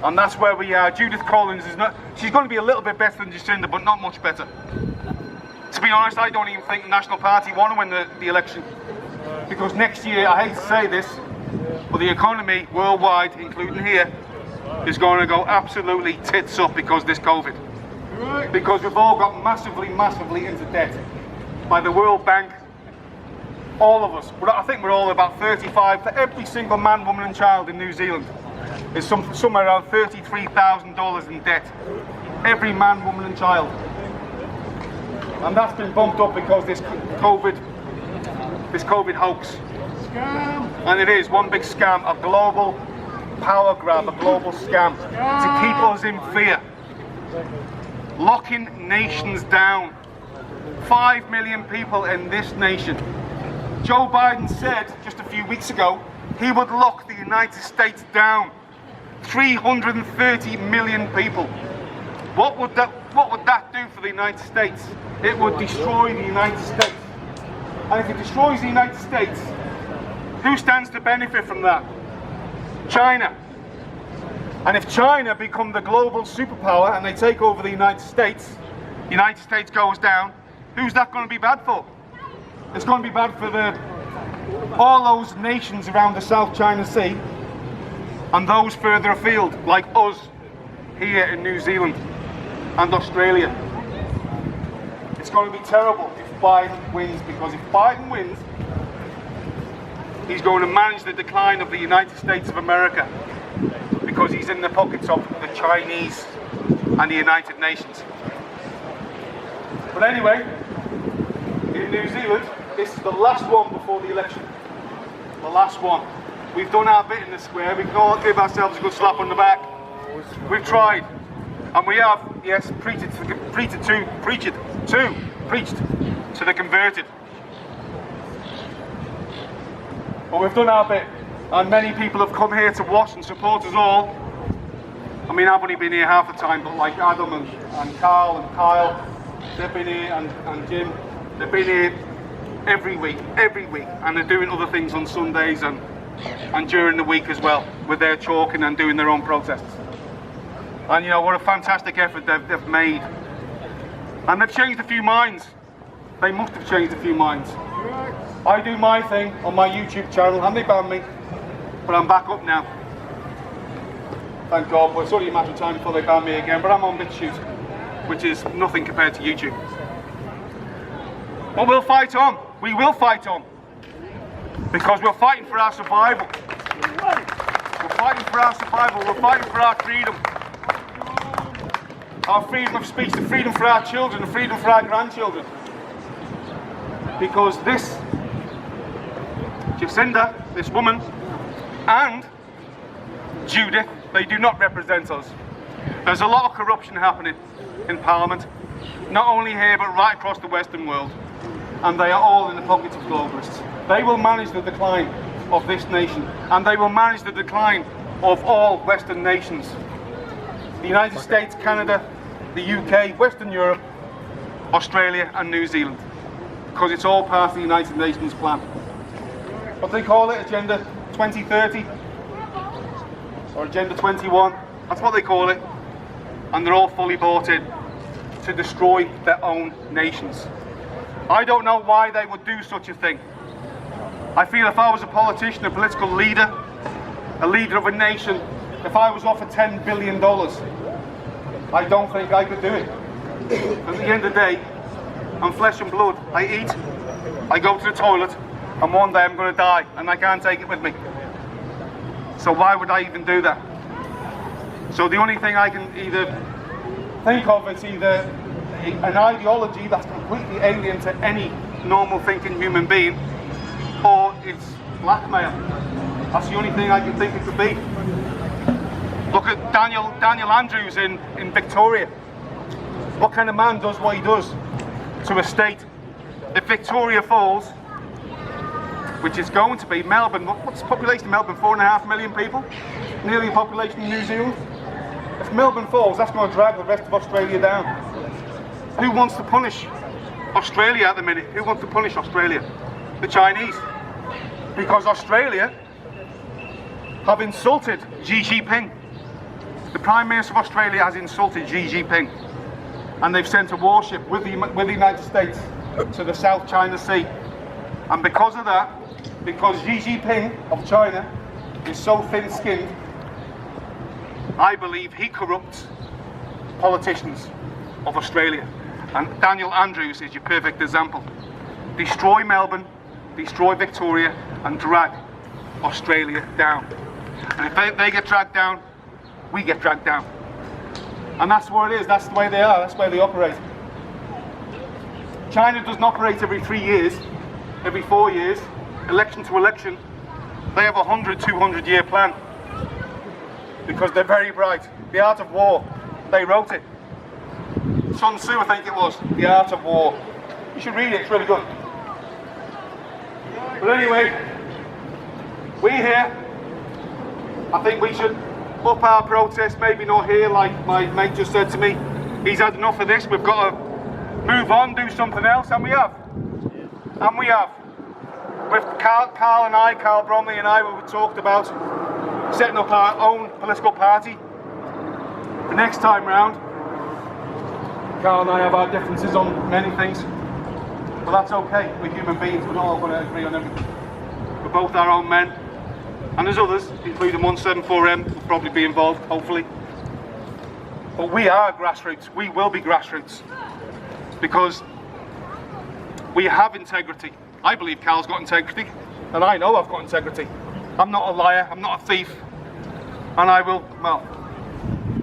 And that's where we are. Judith Collins is not, she's going to be a little bit better than Jacinda, but not much better. To be honest, I don't even think the National Party want to win the election. Because next year, I hate to say this, but the economy worldwide, including here, is going to go absolutely tits up because of this COVID. Because we've all got massively, massively into debt by the World Bank. All of us, but I think we're all about 35 for every single man, woman and child in New Zealand is somewhere around $33,000 in debt. Every man, woman and child. And that's been bumped up because this COVID hoax. Scam. And it is one big scam, a global power grab, a global scam to keep us in fear. Locking nations down. 5 million people in this nation. Joe Biden said just a few weeks ago he would lock the United States down. 330 million people. What would that do for the United States? It would destroy the United States. And if it destroys the United States, who stands to benefit from that? China. And if China become the global superpower and they take over the United States goes down, who's that going to be bad for? It's going to be bad for all those nations around the South China Sea and those further afield, like us here in New Zealand and Australia. It's going to be terrible if Biden wins, because if Biden wins, he's going to manage the decline of the United States of America, because he's in the pockets of the Chinese and the United Nations. But anyway, in New Zealand, this is the last one before the election. The last one. We've done our bit in the square. We can all give ourselves a good slap on the back. We've tried. And we have, yes, preached to the converted. But we've done our bit. And many people have come here to watch and support us all. I mean, I've only been here half the time, but like Adam and Carl and Kyle, they've been here, and Jim, they've been here every week, and they're doing other things on Sundays and during the week as well, with their chalking and doing their own protests. And you know, what a fantastic effort they've made. And they've changed a few minds. They must have changed a few minds. I do my thing on my YouTube channel, and they banned me, but I'm back up now. Thank God, but it's only a matter of time before they ban me again, but I'm on BitChute, which is nothing compared to YouTube. But we'll fight on. We will fight on. Because we're fighting for our survival. We're fighting for our survival. We're fighting for our freedom. Our freedom of speech, the freedom for our children, the freedom for our grandchildren. Because this Jacinda, this woman, and Judith, they do not represent us. There's a lot of corruption happening in Parliament, not only here but right across the Western world. And they are all in the pockets of globalists. They will manage the decline of this nation, and they will manage the decline of all Western nations. The United States, Canada, the UK, Western Europe, Australia and New Zealand. Because it's all part of the United Nations plan. What they call it, Agenda 2030 or Agenda 21, that's what they call it. And they're all fully bought in to destroy their own nations. I don't know why they would do such a thing. I feel if I was a politician, a political leader, a leader of a nation, if I was offered $10 billion, I don't think I could do it. At the end of the day, I'm flesh and blood. I eat, I go to the toilet, and one day I'm going to die, and I can't take it with me. So why would I even do that? So the only thing I can either think of is either an ideology that's completely alien to any normal thinking human being, or it's blackmail. That's the only thing I can think it could be. Look at Daniel Andrews in Victoria. What kind of man does what he does to a state? If Victoria falls, which is going to be Melbourne, what's the population of Melbourne? 4.5 million people? Nearly the population of New Zealand. If Melbourne falls, that's going to drag the rest of Australia down. Who wants to punish Australia at the minute? Who wants to punish Australia? The Chinese. Because Australia have insulted Xi Jinping. The Prime Minister of Australia has insulted Xi Jinping, and they've sent a warship with the United States to the South China Sea. And because of that, because Xi Jinping of China is so thin-skinned, I believe he corrupts politicians of Australia. And Daniel Andrews is your perfect example. Destroy Melbourne, destroy Victoria, and drag Australia down. And if they get dragged down, we get dragged down. And that's what it is, that's the way they are, that's the way they operate. China doesn't operate every 3 years, every 4 years, election to election. They have a 100, 200 year plan. Because they're very bright. The Art of War, they wrote it. Sun Tzu, I think it was, The Art of War. You should read it, it's really good. But anyway, we here, I think we should up our protest, maybe not here like my mate just said to me. He's had enough of this, we've got to move on, do something else, and we have. And we have. With Carl Bromley and I, we talked about setting up our own political party. The next time round, Carl and I have our differences on many things, but that's okay, we're human beings, we're not all going to agree on everything. We're both our own men, and there's others, including 174M, will probably be involved, hopefully. But we are grassroots, we will be grassroots, because we have integrity. I believe Carl's got integrity, and I know I've got integrity. I'm not a liar, I'm not a thief, and I will, well,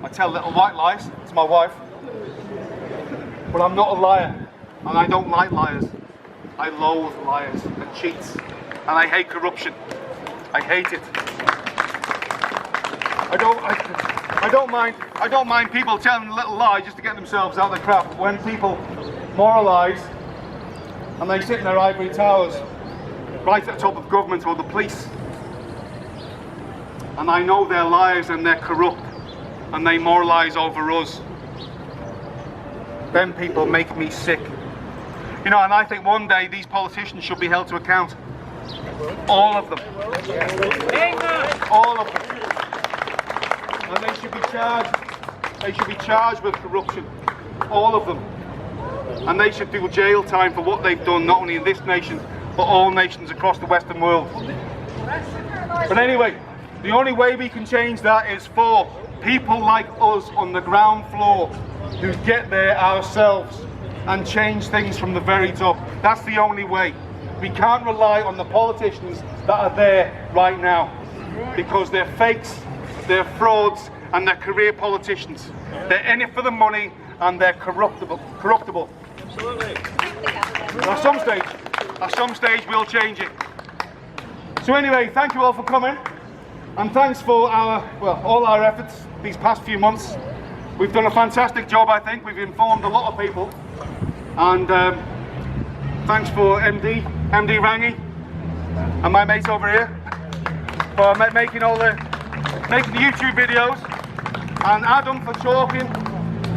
I tell little white lies to my wife, but I'm not a liar, and I don't like liars. I loathe liars and cheats, and I hate corruption. I hate it. I don't mind people telling a little lie just to get themselves out of the crap. When people moralise and they sit in their ivory towers right at the top of government or the police, and I know they're liars and they're corrupt and they moralise over us, then people make me sick. You know, and I think one day these politicians should be held to account. All of them. All of them. And they should be charged. They should be charged with corruption. All of them. And they should do jail time for what they've done, not only in this nation, but all nations across the Western world. But anyway, the only way we can change that is for people like us on the ground floor who get there ourselves and change things from the very top. That's the only way. We can't rely on the politicians that are there right now, because they're fakes, they're frauds, and they're career politicians. They're in it for the money, and they're corruptible. Absolutely. At some stage we'll change it. So anyway, thank you all for coming, and thanks for all our efforts these past few months. We've done a fantastic job, I think. We've informed a lot of people, and thanks for MD Rangi and my mates over here for making the YouTube videos, and Adam for talking,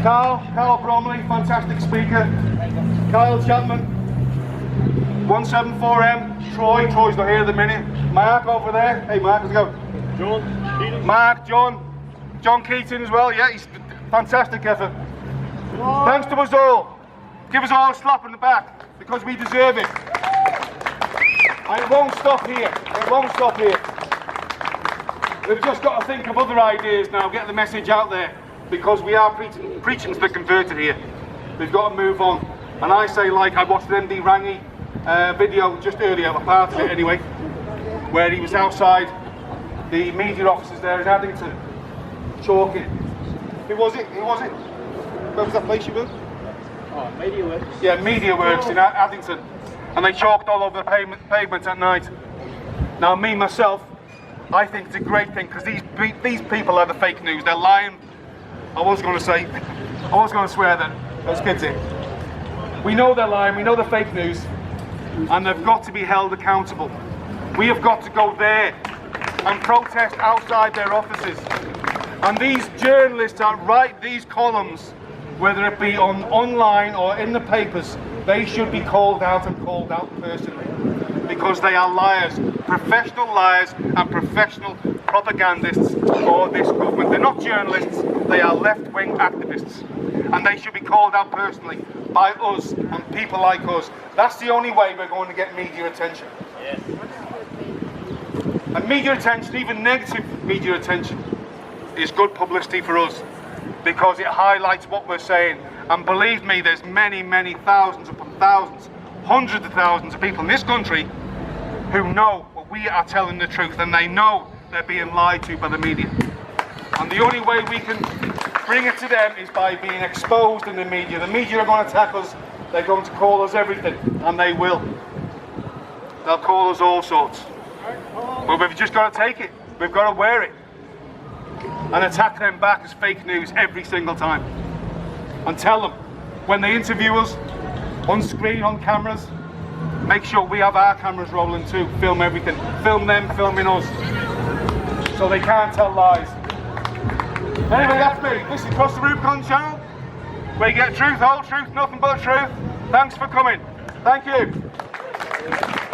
Carl Bromley, fantastic speaker, Kyle Chapman, 174M, Troy's not here at the minute, Mark over there, hey Mark, how's it going? John, Mark, John Keaton as well, yeah, he's fantastic effort. Thanks to us all. Give us all a slap in the back, because we deserve it. And it won't stop here. It won't stop here. We've just got to think of other ideas now, get the message out there, because we are preaching to the converted here. We've got to move on. And I say, like, I watched an MD Rangi video just earlier, a part of it anyway, where he was outside the media offices there in Addington, chalking. Who was it? Where was that place you moved? Oh, MediaWorks. Yeah, MediaWorks in Addington. And they chalked all over the pavement at night. Now, me, myself, I think it's a great thing, because these people are the fake news. They're lying. I was going to swear then. Those kids here. We know they're lying, we know they're fake news, and they've got to be held accountable. We have got to go there and protest outside their offices. And these journalists that write these columns, whether it be online or in the papers, they should be called out and called out personally, because they are liars, professional liars and professional propagandists for this government. They're not journalists, they are left-wing activists. And they should be called out personally by us and people like us. That's the only way we're going to get media attention. Yes. And media attention, even negative media attention, is good publicity for us because it highlights what we're saying. And believe me, there's many, many thousands upon thousands, hundreds of thousands of people in this country who know that we are telling the truth, and they know they're being lied to by the media. And the only way we can bring it to them is by being exposed in the media. The media are going to attack us, they're going to call us everything, and they will. They'll call us all sorts. But we've just got to take it, we've got to wear it, and attack them back as fake news every single time. And tell them, when they interview us, on screen, on cameras, make sure we have our cameras rolling too, film everything, film them filming us, so they can't tell lies. Anyway, that's me. This is Across the Rubicon channel, where you get truth, whole truth, nothing but truth. Thanks for coming. Thank you.